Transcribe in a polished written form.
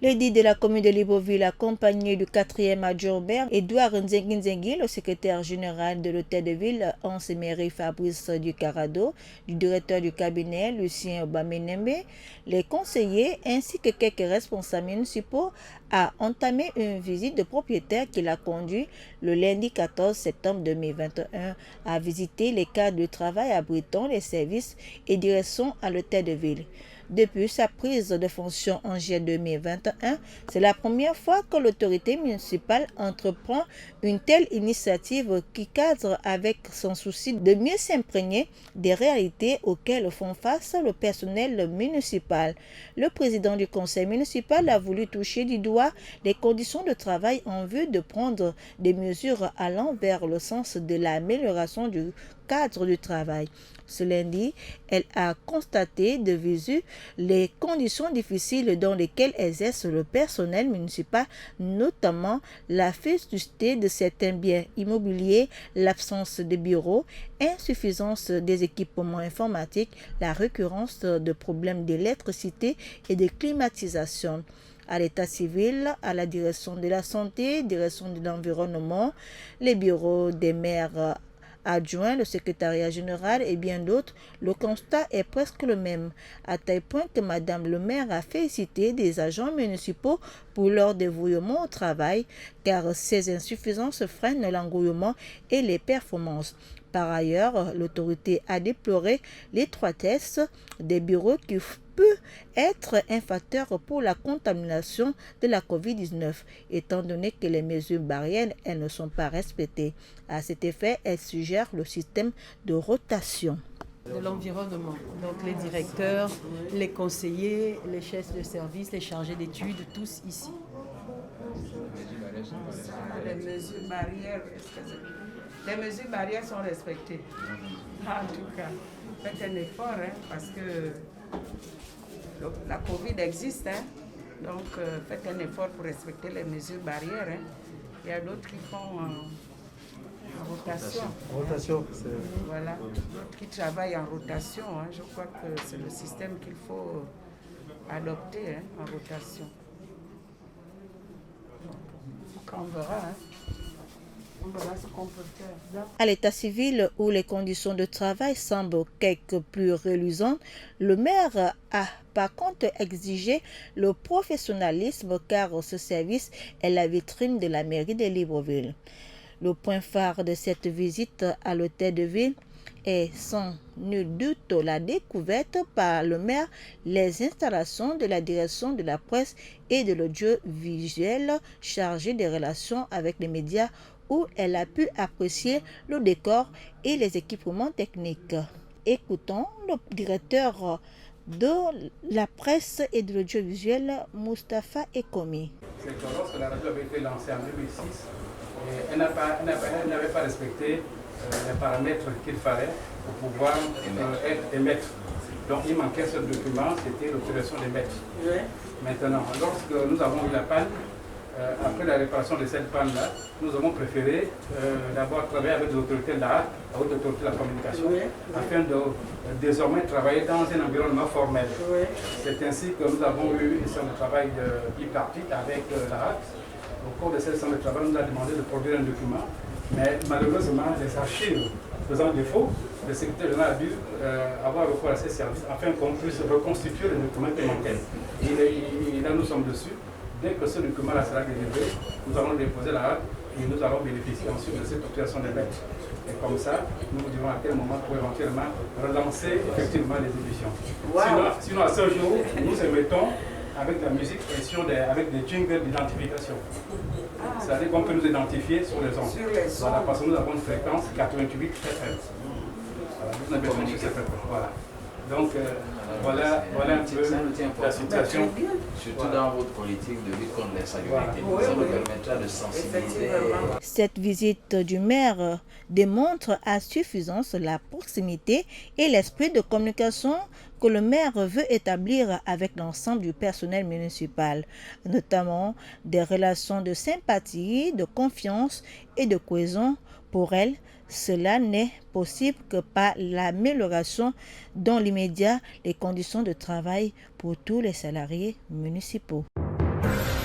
L'édit de la commune de Libreville, accompagné du 4e adjoint maire Edouard Nzengi, le secrétaire général de l'hôtel de ville, Anse-Mairie Fabrice Ducarado, du directeur du cabinet Lucien Obamenembe, les conseillers ainsi que quelques responsables municipaux a entamé une visite de propriétaire qui l'a conduit le lundi 14 septembre 2021 à visiter les cadres de travail abritant les services et direction à l'hôtel de ville. Depuis sa prise de fonction en juillet 2021, c'est la première fois que l'autorité municipale entreprend une telle initiative qui cadre avec son souci de mieux s'imprégner des réalités auxquelles font face le personnel municipal. Le président du conseil municipal a voulu toucher du doigt les conditions de travail en vue de prendre des mesures allant vers le sens de l'amélioration du cadre du travail. Ce lundi, elle a constaté de visu les conditions difficiles dans lesquelles exerce le personnel municipal, notamment la vétusté de certains biens immobiliers, l'absence de bureaux, insuffisance des équipements informatiques, la récurrence de problèmes d'électricité et de climatisation. À l'état civil, à la direction de la santé, direction de l'environnement, les bureaux des maires adjoint, le secrétariat général et bien d'autres, le constat est presque le même, à tel point que Madame le maire a félicité des agents municipaux pour leur dévouement au travail, car ces insuffisances freinent l'engouement et les performances. Par ailleurs, l'autorité a déploré l'étroitesse des bureaux qui peut être un facteur pour la contamination de la COVID-19, étant donné que les mesures barrières, elles ne sont pas respectées. À cet effet, elle suggère le système de rotation. De l'environnement, donc les directeurs, les conseillers, les chefs de service, les chargés d'études, tous ici. Les mesures barrières sont respectées. En tout cas, faites un effort parce que la Covid existe. Donc faites un effort pour respecter les mesures barrières. Il y a d'autres qui font en rotation. Rotation, voilà, d'autres qui travaillent en rotation. Je crois que c'est le système qu'il faut adopter en rotation. Donc, on verra. Voilà ce qu'on peut faire. À l'état civil, où les conditions de travail semblent quelque plus reluisantes, le maire a par contre exigé le professionnalisme car ce service est la vitrine de la mairie de Libreville. Le point phare de cette visite à l'hôtel de ville est sans nul doute la découverte par le maire les installations de la direction de la presse et de l'audiovisuel chargée des relations avec les médias où elle a pu apprécier le décor et les équipements techniques. Écoutons le directeur de la presse et de l'audiovisuel, Moustapha Ekomi. C'est que lorsque la radio avait été lancée en 2006, elle n'avait pas respecté les paramètres qu'il fallait pour pouvoir émettre. Donc il manquait ce document, c'était l'autorisation d'émettre. Maintenant, lorsque nous avons eu la panne, après la réparation de cette panne-là, nous avons préféré d'abord travailler avec les autorités de la haute autorité de la communication, afin de désormais travailler dans un environnement formel. C'est ainsi que nous avons eu une séance de travail bipartite avec la HAT. Au cours de cette séance de travail, on nous a demandé de produire un document, mais malheureusement, les archives faisant défaut, le secrétaire général a dû avoir recours à ces services afin qu'on puisse reconstituer le document qui manquait. Et là, nous sommes dessus. Dès que ce document-là sera délivré, nous allons déposer la hâte et nous allons bénéficier ensuite de cette autorisation de mettre. Et comme ça, nous vous dirons à quel moment pour éventuellement relancer effectivement les émissions. Sinon, à ce jour, nous émettons avec la musique et avec des jingles d'identification. C'est-à-dire qu'on peut nous identifier sur les ondes. Voilà, parce que nous avons une fréquence 88 FM. Voilà, nous avons sur cette fréquence. Voilà. Donc, voilà un peu la situation. Surtout dans votre politique de lutte contre l'insalubrité. Ça nous permettra de sensibiliser. Cette visite du maire démontre à suffisance la proximité et l'esprit de communication que le maire veut établir avec l'ensemble du personnel municipal, notamment des relations de sympathie, de confiance et de cohésion. Pour elle, cela n'est possible que par l'amélioration dans l'immédiat des conditions de travail pour tous les salariés municipaux. Merci.